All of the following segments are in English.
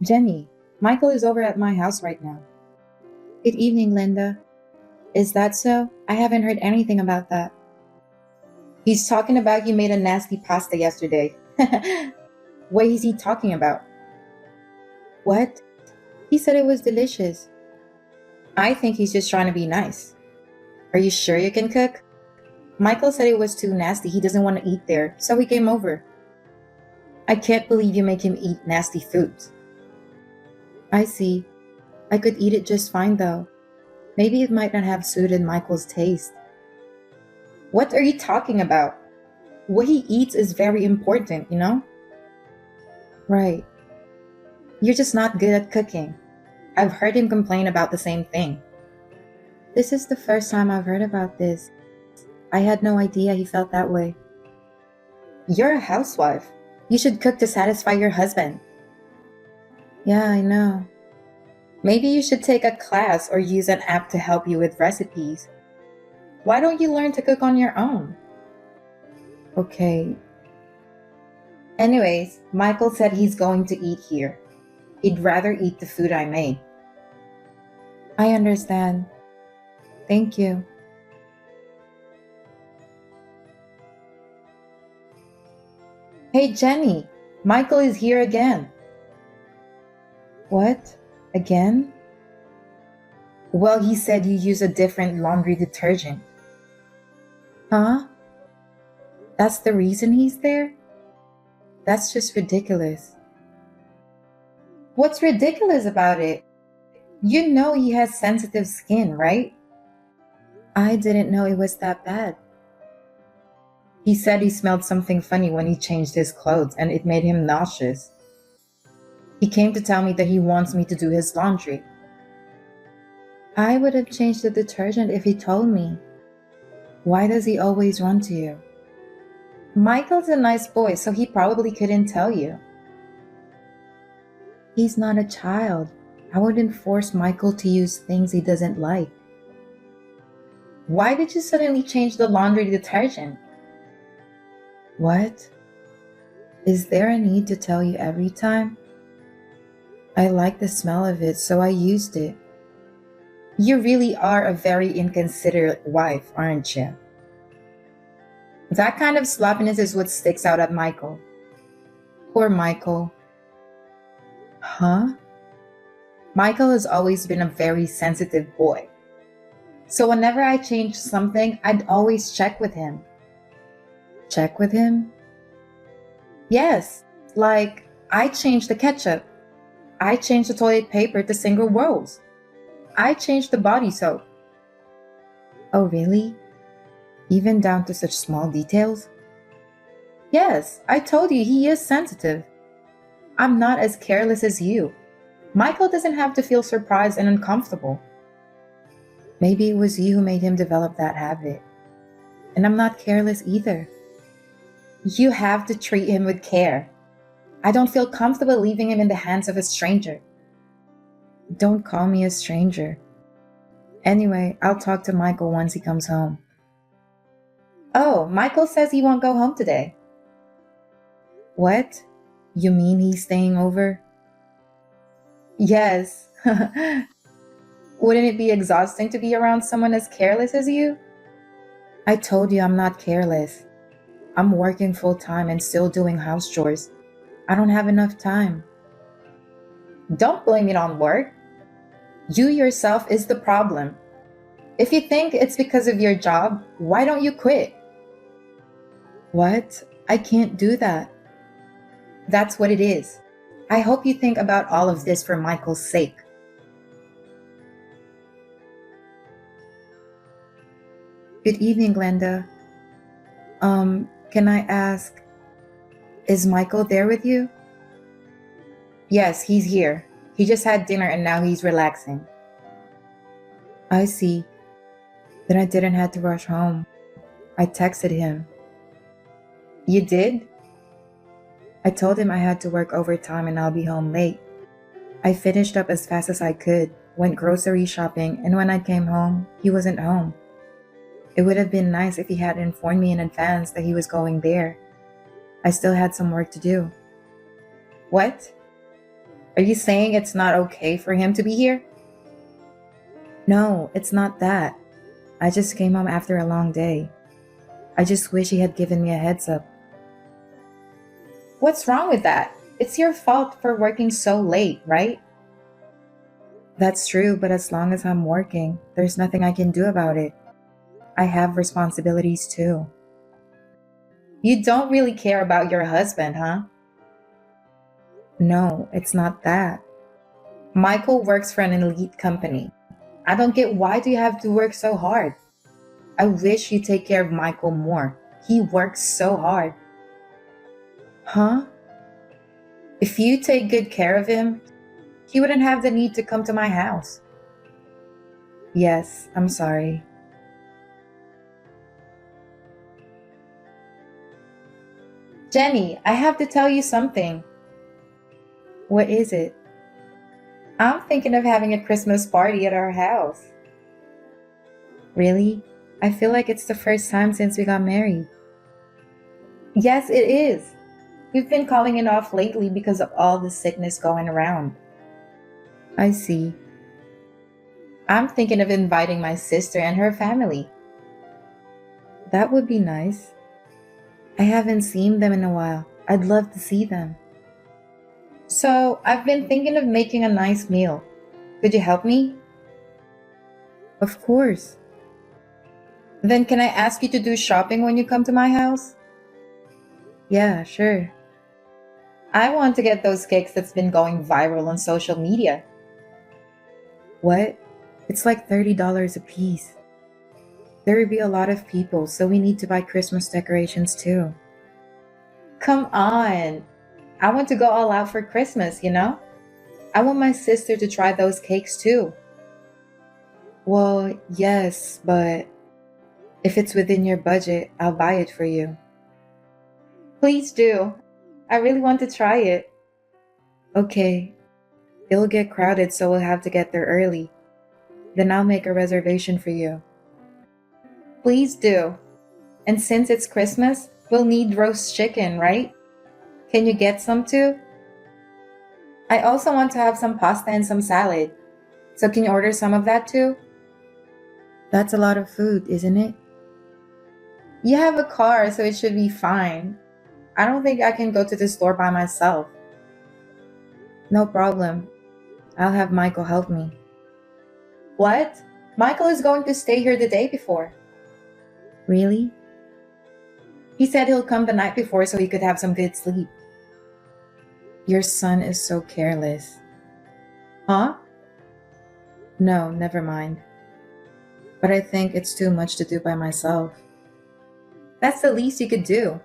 Jenny, Michael is over at my house right now. Good evening, Linda. Is that so? I haven't heard anything about that. He's talking about you made a nasty pasta yesterday. What is he talking about? What? He said it was delicious. I think he's just trying to be nice. Are you sure you can cook? Michael said it was too nasty. He doesn't want to eat there, so he came over. I can't believe you make him eat nasty foods. I see. I could eat it just fine though. Maybe it might not have suited Michael's taste. What are you talking about? What he eats is very important, you know? Right. You're just not good at cooking. I've heard him complain about the same thing. This is the first time I've heard about this. I had no idea he felt that way. You're a housewife. You should cook to satisfy your husband. Yeah, I know. Maybe you should take a class or use an app to help you with recipes. Why don't you learn to cook on your own? Okay. Anyways, Michael said he's going to eat here. He'd rather eat the food I made. I understand. Thank you. Hey, Jenny, Michael is here again. What? Again? Well, he said you use a different laundry detergent. Huh? That's the reason he's there? That's just ridiculous. What's ridiculous about it? You know he has sensitive skin, right? I didn't know it was that bad. He said he smelled something funny when he changed his clothes and it made him nauseous. He came to tell me that he wants me to do his laundry. I would have changed the detergent if he told me. Why does he always run to you? Michael's a nice boy, so he probably couldn't tell you. He's not a child. I wouldn't force Michael to use things he doesn't like. Why did you suddenly change the laundry detergent? What? Is there a need to tell you every time? I like the smell of it, so I used it. You really are a very inconsiderate wife, aren't you? That kind of sloppiness is what sticks out at Michael. Poor Michael. Huh? Michael has always been a very sensitive boy. So whenever I changed something, I'd always check with him. Check with him? Yes, like I changed the ketchup. I changed the toilet paper to single rolls. I changed the body soap. Oh, really? Even down to such small details? Yes, I told you he is sensitive. I'm not as careless as you. Michael doesn't have to feel surprised and uncomfortable. Maybe it was you who made him develop that habit. And I'm not careless either. You have to treat him with care. I don't feel comfortable leaving him in the hands of a stranger. Don't call me a stranger. Anyway, I'll talk to Michael once he comes home. Oh, Michael says he won't go home today. What? You mean he's staying over? Yes. Wouldn't it be exhausting to be around someone as careless as you? I told you I'm not careless. I'm working full time and still doing house chores. I don't have enough time. Don't blame it on work. You yourself is the problem. If you think it's because of your job, why don't you quit? What? I can't do that. That's what it is. I hope you think about all of this for Michael's sake. Good evening, Glenda. Can I ask, is Michael there with you? Yes, he's here. He just had dinner and now he's relaxing. I see. Then I didn't have to rush home. I texted him. You did? I told him I had to work overtime and I'll be home late. I finished up as fast as I could, went grocery shopping, and when I came home, he wasn't home. It would have been nice if he had informed me in advance that he was going there. I still had some work to do. What? Are you saying it's not okay for him to be here? No, it's not that. I just came home after a long day. I just wish he had given me a heads up. What's wrong with that? It's your fault for working so late, right? That's true, but as long as I'm working, there's nothing I can do about it. I have responsibilities too. You don't really care about your husband, huh? No, it's not that. Michael works for an elite company. I don't get why do you have to work so hard? I wish you take care of Michael more. He works so hard. Huh? If you take good care of him, he wouldn't have the need to come to my house. Yes, I'm sorry. Jenny, I have to tell you something. What is it? I'm thinking of having a Christmas party at our house. Really? I feel like it's the first time since we got married. Yes, it is. We've been calling it off lately because of all the sickness going around. I see. I'm thinking of inviting my sister and her family. That would be nice. I haven't seen them in a while. I'd love to see them. So, I've been thinking of making a nice meal. Could you help me? Of course. Then can I ask you to do shopping when you come to my house? Yeah, sure. I want to get those cakes that's been going viral on social media. What? It's like $30 a piece. There will be a lot of people, so we need to buy Christmas decorations too. Come on. I want to go all out for Christmas, you know? I want my sister to try those cakes too. Well, yes, but if it's within your budget, I'll buy it for you. Please do. I really want to try it. Okay, it'll get crowded, so we'll have to get there early. Then I'll make a reservation for you. Please do. And since it's Christmas, we'll need roast chicken, right? Can you get some too? I also want to have some pasta and some salad. So can you order some of that too? That's a lot of food, isn't it? You have a car, so it should be fine. I don't think I can go to the store by myself. No problem. I'll have Michael help me. What? Michael is going to stay here the day before. Really? He said he'll come the night before so he could have some good sleep. Your son is so careless. Huh? No, never mind. But I think it's too much to do by myself. That's the least you could do.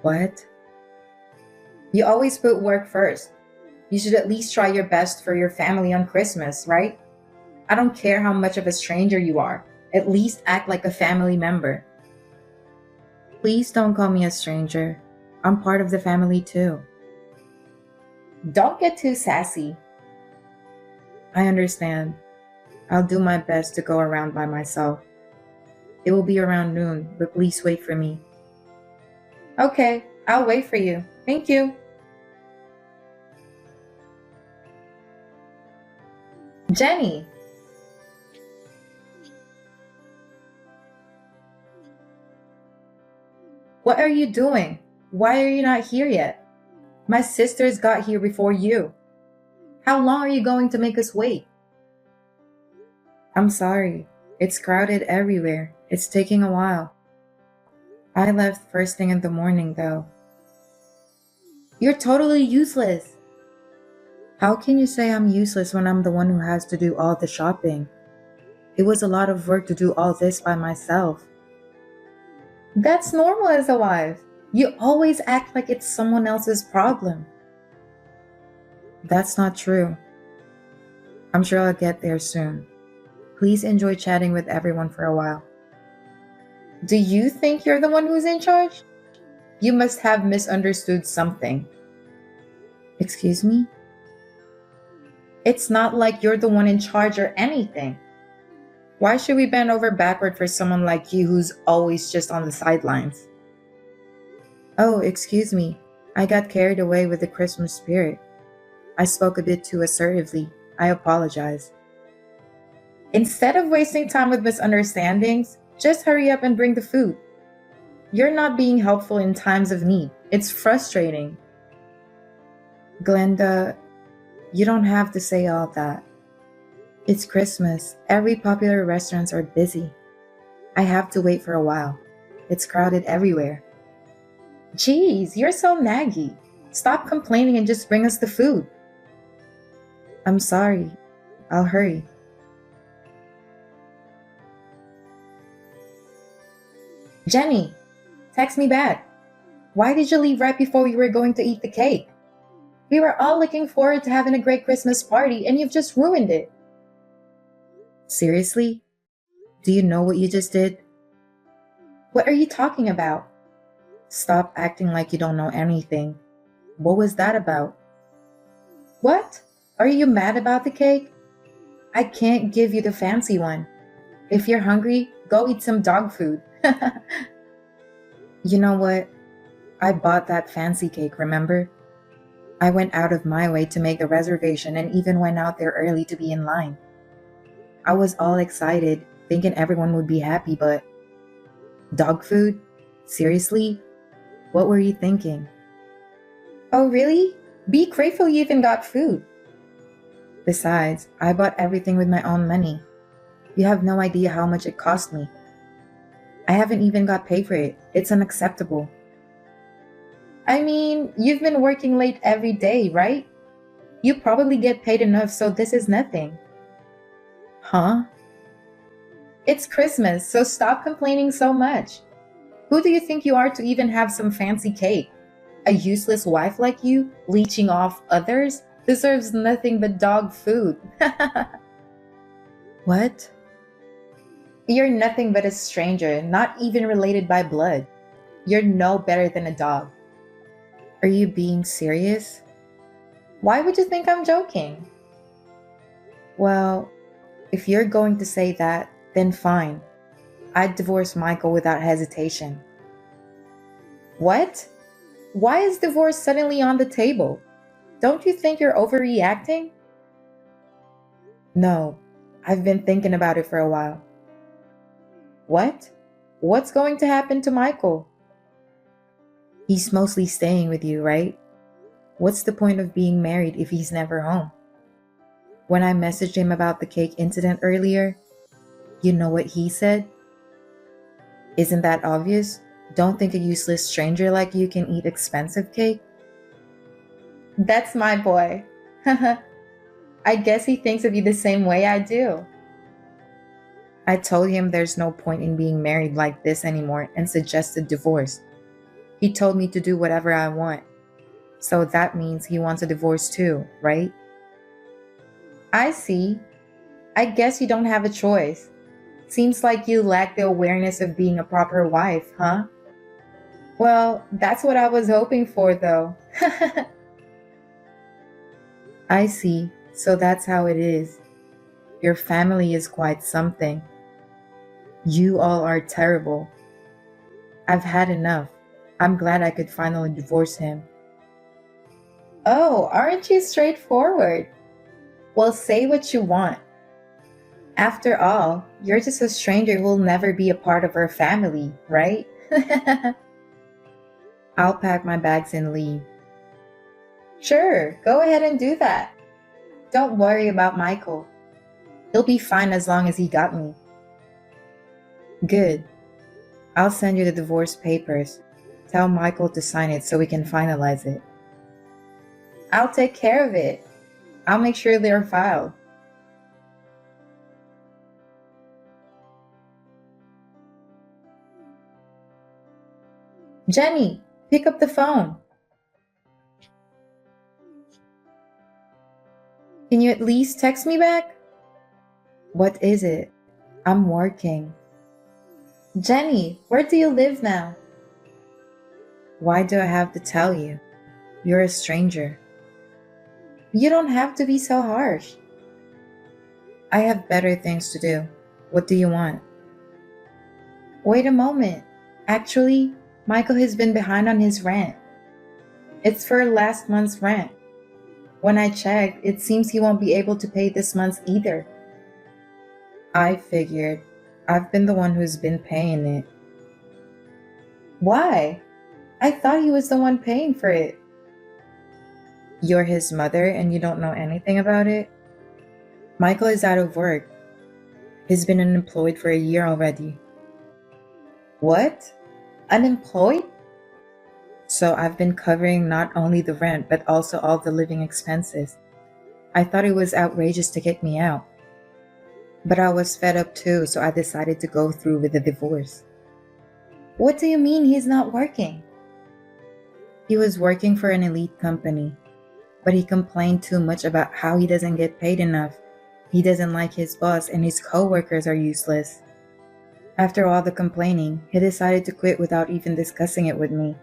What? You always put work first. You should at least try your best for your family on Christmas, right? I don't care how much of a stranger you are. At least act like a family member. Please don't call me a stranger. I'm part of the family too. Don't get too sassy. I understand. I'll do my best to go around by myself. It will be around noon, but please wait for me. Okay, I'll wait for you. Thank you. Jenny, what are you doing? Why are you not here yet? My sisters got here before you. How long are you going to make us wait? I'm sorry. It's crowded everywhere. It's taking a while. I left first thing in the morning, though. You're totally useless. How can you say I'm useless when I'm the one who has to do all the shopping? It was a lot of work to do all this by myself. That's normal as a wife. You always act like it's someone else's problem. That's not true. I'm sure I'll get there soon. Please enjoy chatting with everyone for a while. Do you think you're the one who's in charge? You must have misunderstood something. Excuse me? It's not like you're the one in charge or anything. Why should we bend over backward for someone like you who's always just on the sidelines? Oh, excuse me. I got carried away with the Christmas spirit. I spoke a bit too assertively. I apologize. Instead of wasting time with misunderstandings, just hurry up and bring the food. You're not being helpful in times of need. It's frustrating. Glenda, you don't have to say all that. It's Christmas. Every popular restaurants are busy. I have to wait for a while. It's crowded everywhere. Geez, you're so naggy. Stop complaining and just bring us the food. I'm sorry. I'll hurry. Jenny, text me back. Why did you leave right before we were going to eat the cake? We were all looking forward to having a great Christmas party and you've just ruined it. Seriously? Do you know what you just did? What are you talking about? Stop acting like you don't know anything. What was that about? What? Are you mad about the cake? I can't give you the fancy one. If you're hungry, go eat some dog food. You know what? I bought that fancy cake, remember? I went out of my way to make the reservation and even went out there early to be in line. I was all excited, thinking everyone would be happy, but dog food? Seriously? What were you thinking? Oh, really? Be grateful you even got food. Besides, I bought everything with my own money. You have no idea how much it cost me. I haven't even got paid for it. It's unacceptable. I mean, you've been working late every day, right? You probably get paid enough, so this is nothing. Huh? It's Christmas, so stop complaining so much. Who do you think you are to even have some fancy cake? A useless wife like you, leeching off others, deserves nothing but dog food. What? You're nothing but a stranger, not even related by blood. You're no better than a dog. Are you being serious? Why would you think I'm joking? Well, if you're going to say that, then fine. I'd divorce Michael without hesitation. What? Why is divorce suddenly on the table? Don't you think you're overreacting? No, I've been thinking about it for a while. What? What's going to happen to Michael? He's mostly staying with you, right? What's the point of being married if he's never home? When I messaged him about the cake incident earlier, you know what he said? Isn't that obvious? Don't think a useless stranger like you can eat expensive cake? That's my boy. I guess he thinks of you the same way I do. I told him there's no point in being married like this anymore and suggested divorce. He told me to do whatever I want. So that means he wants a divorce too, right? I see. I guess you don't have a choice. Seems like you lack the awareness of being a proper wife, huh? Well, that's what I was hoping for, though. I see. So that's how it is. Your family is quite something. You all are terrible. I've had enough. I'm glad I could finally divorce him. Oh, aren't you straightforward? Well, say what you want. After all, you're just a stranger who will never be a part of our family, right? I'll pack my bags and leave. Sure, go ahead and do that. Don't worry about Michael. He'll be fine as long as he got me. Good. I'll send you the divorce papers. Tell Michael to sign it so we can finalize it. I'll take care of it. I'll make sure they're filed. Jenny, pick up the phone. Can you at least text me back? What is it? I'm working. Jenny, where do you live now? Why do I have to tell you? You're a stranger. You don't have to be so harsh. I have better things to do. What do you want? Wait a moment. Actually, Michael has been behind on his rent. It's for last month's rent. When I checked, it seems he won't be able to pay this month either. I figured. I've been the one who's been paying it. Why? I thought he was the one paying for it. You're his mother and you don't know anything about it? Michael is out of work. He's been unemployed for a year already. What? Unemployed? So I've been covering not only the rent, but also all the living expenses. I thought it was outrageous to kick me out. But I was fed up too, so I decided to go through with the divorce. What do you mean he's not working? He was working for an elite company, but he complained too much about how he doesn't get paid enough. He doesn't like his boss and his coworkers are useless. After all the complaining, he decided to quit without even discussing it with me.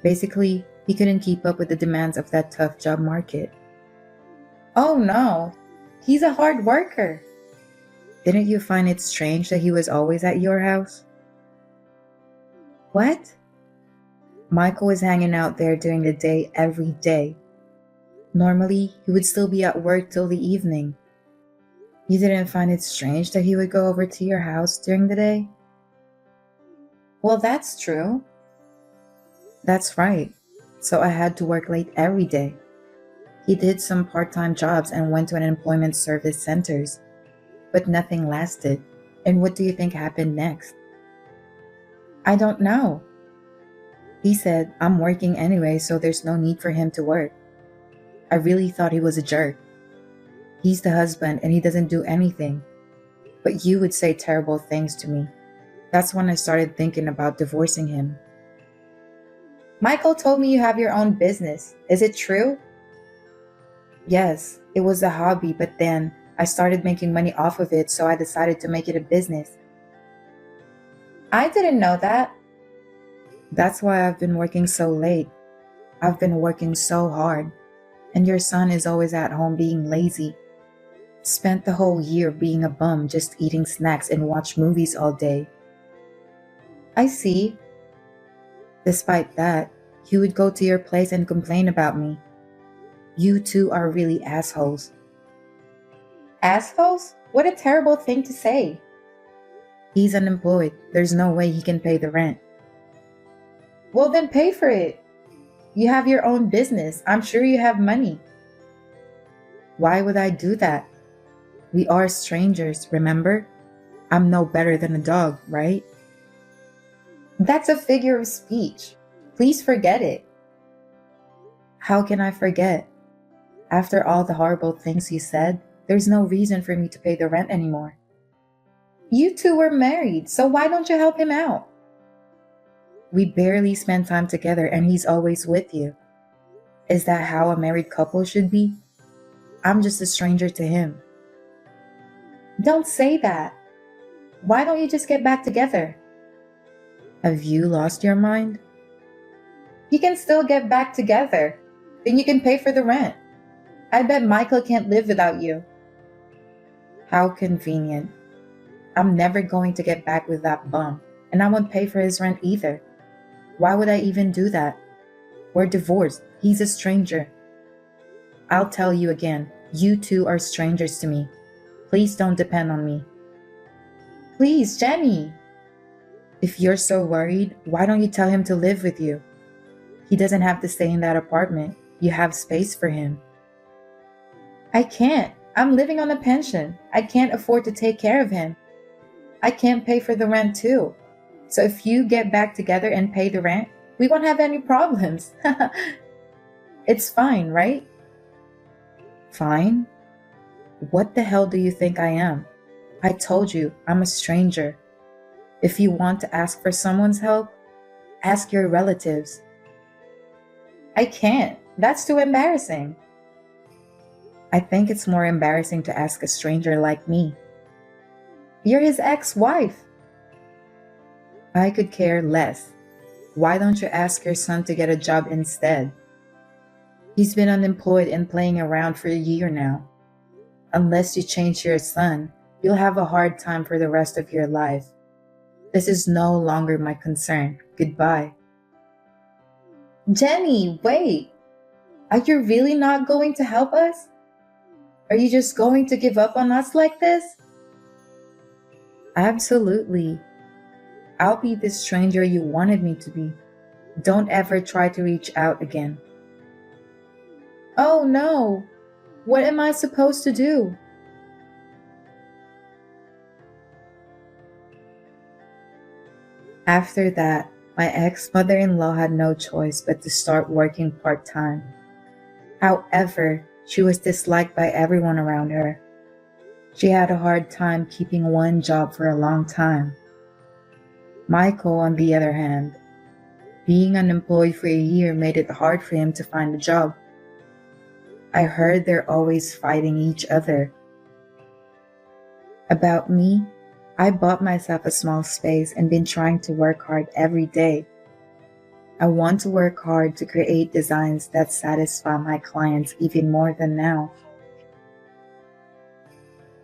Basically, he couldn't keep up with the demands of that tough job market. Oh no, he's a hard worker. Didn't you find it strange that he was always at your house? What? Michael was hanging out there during the day every day. Normally, he would still be at work till the evening. You didn't find it strange that he would go over to your house during the day? Well, that's true. That's right. So I had to work late every day. He did some part-time jobs and went to an employment service centers, but nothing lasted. And what do you think happened next? I don't know. He said, I'm working anyway, so there's no need for him to work. I really thought he was a jerk. He's the husband and he doesn't do anything. But you would say terrible things to me. That's when I started thinking about divorcing him. Michael told me you have your own business. Is it true? Yes, it was a hobby, but then I started making money off of it, so I decided to make it a business. I didn't know that. That's why I've been working so late. I've been working so hard. And your son is always at home being lazy. Spent the whole year being a bum, just eating snacks and watch movies all day. I see. Despite that, he would go to your place and complain about me. You two are really assholes. Assholes? What a terrible thing to say. He's unemployed. There's no way he can pay the rent. Well, then pay for it. You have your own business. I'm sure you have money. Why would I do that? We are strangers, remember? I'm no better than a dog, right? That's a figure of speech. Please forget it. How can I forget? After all the horrible things you said, there's no reason for me to pay the rent anymore. You two were married, so why don't you help him out? We barely spend time together and he's always with you. Is that how a married couple should be? I'm just a stranger to him. Don't say that. Why don't you just get back together? Have you lost your mind? You can still get back together. Then you can pay for the rent. I bet Michael can't live without you. How convenient. I'm never going to get back with that bum, and I won't pay for his rent either. Why would I even do that? We're divorced. He's a stranger. I'll tell you again, you two are strangers to me. Please don't depend on me. Please, Jenny. If you're so worried, why don't you tell him to live with you? He doesn't have to stay in that apartment. You have space for him. I can't. I'm living on a pension. I can't afford to take care of him. I can't pay for the rent too. So if you get back together and pay the rent, we won't have any problems. It's fine, right? Fine? What the hell do you think I am? I told you, I'm a stranger. If you want to ask for someone's help, ask your relatives. I can't. That's too embarrassing. I think it's more embarrassing to ask a stranger like me. You're his ex-wife. I could care less. Why don't you ask your son to get a job instead? He's been unemployed and playing around for a year now. Unless you change your son, you'll have a hard time for the rest of your life. This is no longer my concern. Goodbye. Jenny, wait. Are you really not going to help us? Are you just going to give up on us like this? Absolutely. I'll be the stranger you wanted me to be. Don't ever try to reach out again. Oh no! What am I supposed to do? After that, my ex mother in law had no choice but to start working part time. However, she was disliked by everyone around her. She had a hard time keeping one job for a long time. Michael, on the other hand, being unemployed for a year made it hard for him to find a job. I heard they're always fighting each other. About me, I bought myself a small space and been trying to work hard every day. I want to work hard to create designs that satisfy my clients even more than now.